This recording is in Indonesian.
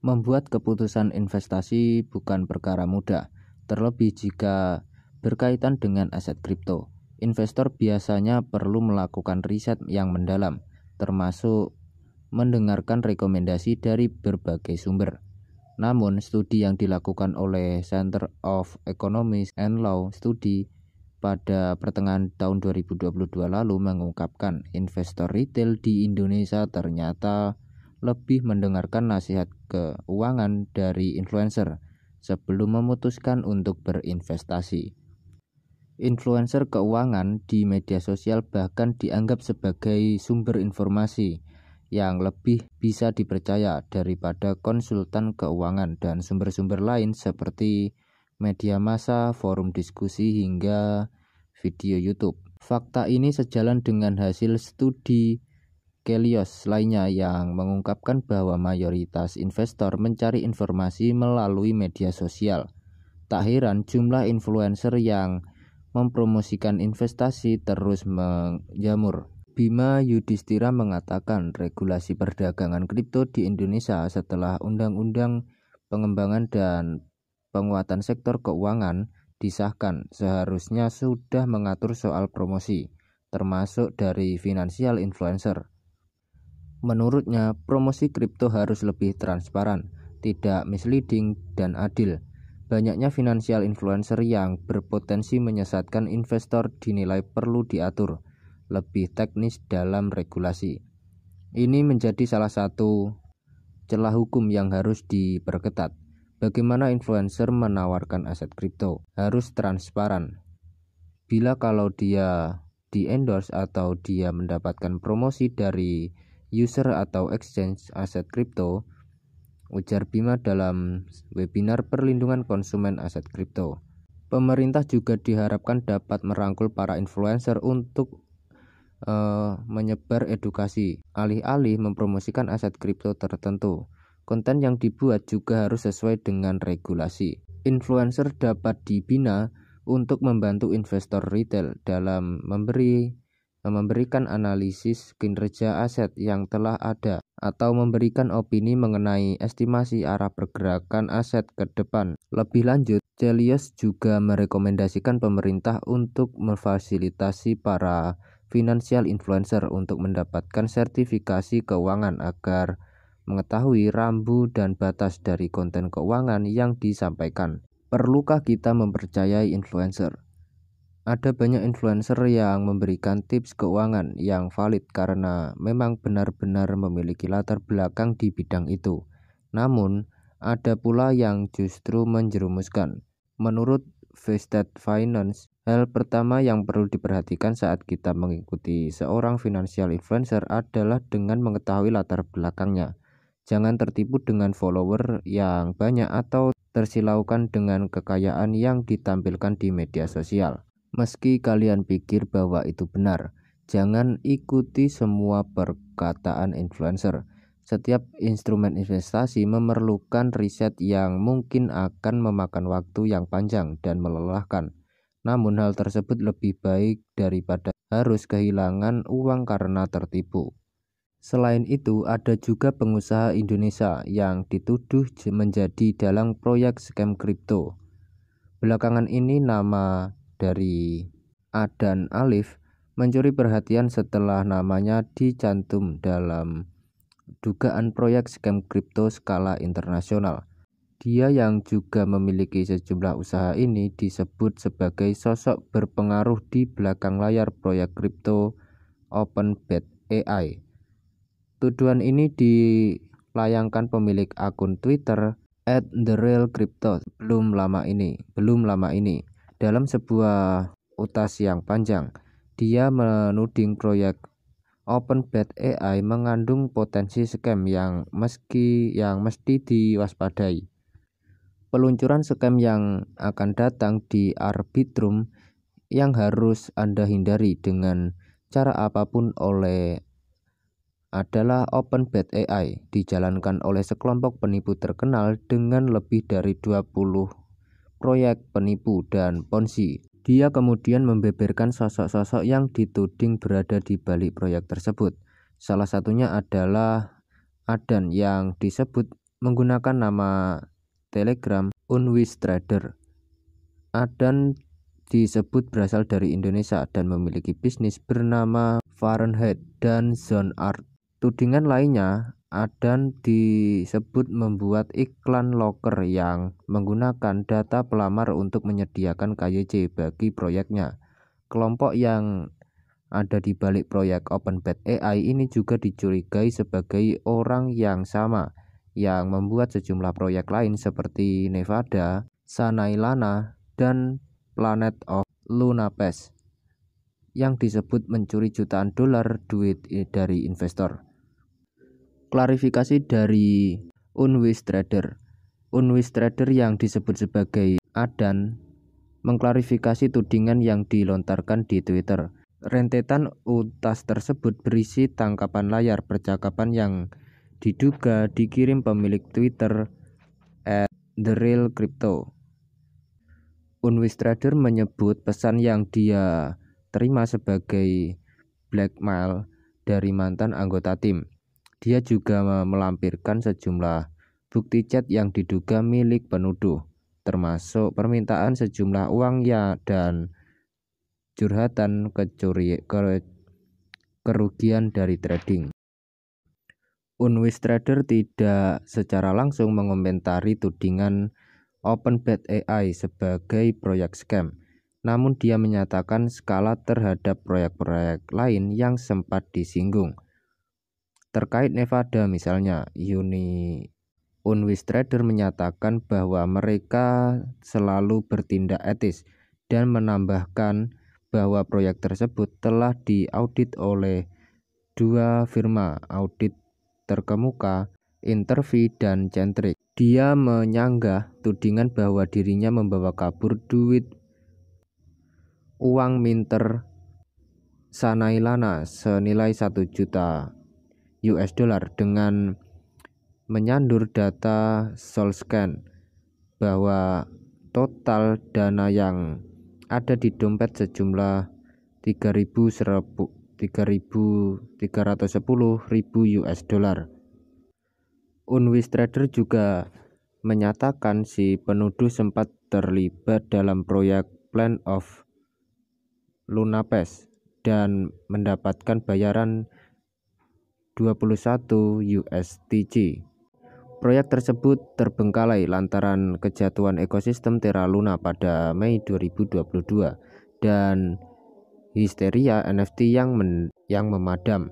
Membuat keputusan investasi bukan perkara mudah, terlebih jika berkaitan dengan aset kripto. Investor biasanya perlu melakukan riset yang mendalam, termasuk mendengarkan rekomendasi dari berbagai sumber. Namun, studi yang dilakukan oleh Center of Economics and Law Study pada pertengahan tahun 2022 lalu mengungkapkan investor retail di Indonesia ternyata lebih mendengarkan nasihat keuangan dari influencer sebelum memutuskan untuk berinvestasi. Influencer keuangan di media sosial bahkan dianggap sebagai sumber informasi yang lebih bisa dipercaya daripada konsultan keuangan dan sumber-sumber lain seperti media massa, forum diskusi, hingga video YouTube. Fakta ini sejalan dengan hasil studi Kelios lainnya yang mengungkapkan bahwa mayoritas investor mencari informasi melalui media sosial. Tak heran jumlah influencer yang mempromosikan investasi terus menjamur. Bima Yudhistira mengatakan regulasi perdagangan kripto di Indonesia setelah Undang-Undang Pengembangan dan Penguatan Sektor Keuangan disahkan seharusnya sudah mengatur soal promosi, termasuk dari financial influencer. Menurutnya, promosi kripto harus lebih transparan, tidak misleading, dan adil. Banyaknya financial influencer yang berpotensi menyesatkan investor dinilai perlu diatur lebih teknis dalam regulasi. Ini menjadi salah satu celah hukum yang harus diperketat. Bagaimana influencer menawarkan aset kripto harus transparan. Bila kalau dia di-endorse atau dia mendapatkan promosi dari user atau exchange aset kripto, ujar Bima dalam webinar perlindungan konsumen aset kripto. Pemerintah juga diharapkan dapat merangkul para influencer untuk menyebar edukasi, alih-alih mempromosikan aset kripto tertentu. Konten yang dibuat juga harus sesuai dengan regulasi. Influencer dapat dibina untuk membantu investor retail dalam memberikan analisis kinerja aset yang telah ada atau memberikan opini mengenai estimasi arah pergerakan aset ke depan. Lebih lanjut, Celios juga merekomendasikan pemerintah untuk memfasilitasi para financial influencer untuk mendapatkan sertifikasi keuangan agar mengetahui rambu dan batas dari konten keuangan yang disampaikan. Perlukah kita mempercayai influencer? Ada banyak influencer yang memberikan tips keuangan yang valid karena memang benar-benar memiliki latar belakang di bidang itu. Namun, ada pula yang justru menjerumuskan. Menurut Vested Finance, hal pertama yang perlu diperhatikan saat kita mengikuti seorang financial influencer adalah dengan mengetahui latar belakangnya. Jangan tertipu dengan follower yang banyak atau tersilaukan dengan kekayaan yang ditampilkan di media sosial. Meski kalian pikir bahwa itu benar, jangan ikuti semua perkataan influencer. Setiap instrumen investasi memerlukan riset yang mungkin akan memakan waktu yang panjang dan melelahkan. Namun hal tersebut lebih baik daripada harus kehilangan uang karena tertipu. Selain itu, ada juga pengusaha Indonesia yang dituduh menjadi dalang proyek scam kripto. Belakangan ini nama dari Adan Alif mencuri perhatian setelah namanya dicantum dalam dugaan proyek scam kripto skala internasional. Dia yang juga memiliki sejumlah usaha ini disebut sebagai sosok berpengaruh di belakang layar proyek kripto OpenBet AI. Tuduhan ini dilayangkan pemilik akun Twitter @therealcrypto belum lama ini. Dalam sebuah utas yang panjang, dia menuding proyek OpenBet AI mengandung potensi scam yang mesti diwaspadai. Peluncuran scam yang akan datang di Arbitrum yang harus Anda hindari dengan cara apapun adalah OpenBet AI, dijalankan oleh sekelompok penipu terkenal dengan lebih dari 20 proyek penipu dan ponzi. Dia kemudian membeberkan sosok-sosok yang dituding berada di balik proyek tersebut. Salah satunya adalah Adan yang disebut menggunakan nama Telegram Unwistrader. Adan disebut berasal dari Indonesia dan memiliki bisnis bernama Fahrenheit dan Zone Art. Tudingan lainnya, Adan disebut membuat iklan loker yang menggunakan data pelamar untuk menyediakan KYC bagi proyeknya. Kelompok yang ada di balik proyek OpenBet AI ini juga dicurigai sebagai orang yang sama yang membuat sejumlah proyek lain seperti Nevada, Sanailana, dan Planet of Lunapes yang disebut mencuri jutaan dolar duit dari investor. Klarifikasi dari Unwistrader. Unwistrader yang disebut sebagai Adan mengklarifikasi tudingan yang dilontarkan di Twitter. Rentetan utas tersebut berisi tangkapan layar percakapan yang diduga dikirim pemilik Twitter @TheRealCrypto. Unwistrader menyebut pesan yang dia terima sebagai blackmail dari mantan anggota tim. Dia juga melampirkan sejumlah bukti chat yang diduga milik penuduh, termasuk permintaan sejumlah uang dan curhatan kerugian dari trading. Unwistrader tidak secara langsung mengomentari tudingan OpenBet AI sebagai proyek scam, namun dia menyatakan skala terhadap proyek-proyek lain yang sempat disinggung. Terkait Nevada misalnya, Unwistrader menyatakan bahwa mereka selalu bertindak etis dan menambahkan bahwa proyek tersebut telah diaudit oleh 2 firma audit terkemuka, Intervi dan Centric. Dia menyanggah tudingan bahwa dirinya membawa kabur uang minter Sanailana senilai 1 juta US dollar dengan menyandur data Solscan bahwa total dana yang ada di dompet sejumlah 3.310.000 US dollar. Unwistrader juga menyatakan si penuduh sempat terlibat dalam proyek Plan of Lunapes dan mendapatkan bayaran 21 USDC. Proyek tersebut terbengkalai lantaran kejatuhan ekosistem Terra Luna pada Mei 2022 dan histeria NFT yang memadam.